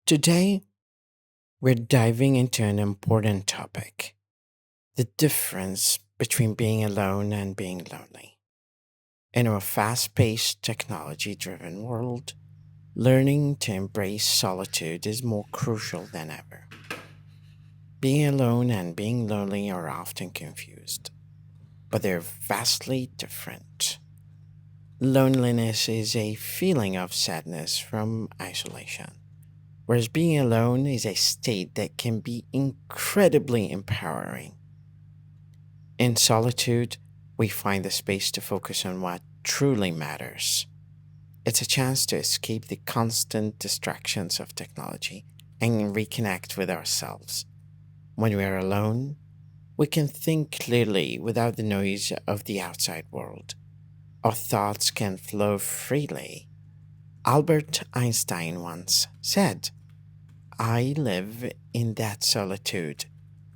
Today, we're diving into an important topic: the difference between being alone and being lonely. In our fast paced, technology driven world, learning to embrace solitude is more crucial than ever. Being alone and being lonely are often confused, but they're vastly different. Loneliness is a feeling of sadness from isolation, whereas being alone is a state that can be incredibly empowering. In solitude, we find the space to focus on what truly matters. It's a chance to escape the constant distractions of technology and reconnect with ourselves. When we are alone, we can think clearly without the noise of the outside world. Our thoughts can flow freely. Albert Einstein once said, I live in that solitude,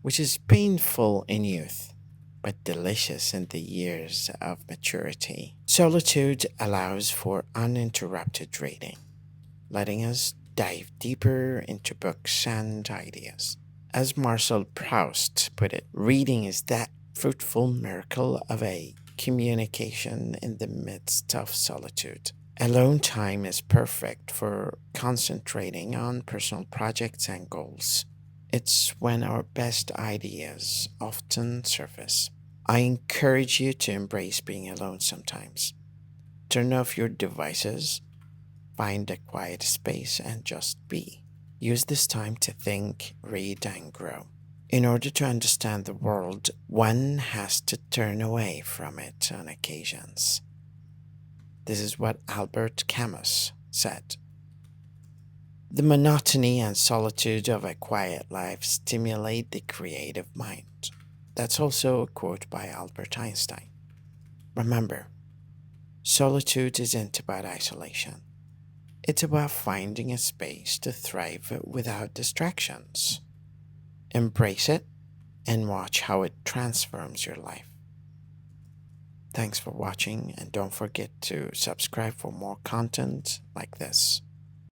which is painful in youth, but delicious in the years of maturity. Solitude allows for uninterrupted reading, letting us dive deeper into books and ideas. As Marcel Proust put it, reading is that fruitful miracle of a communication in the midst of solitude. Alone time is perfect for concentrating on personal projects and goals. It's when our best ideas often surface. I encourage you to embrace being alone sometimes. Turn off your devices, find a quiet space, and just be. Use this time to think, read, and grow. In order to understand the world, one has to turn away from it on occasions. This is what Albert Camus said. The monotony and solitude of a quiet life stimulate the creative mind. That's also a quote by Albert Einstein. Remember, solitude isn't about isolation. It's about finding a space to thrive without distractions. Embrace it and watch how it transforms your life. Thanks for watching, and don't forget to subscribe for more content like this.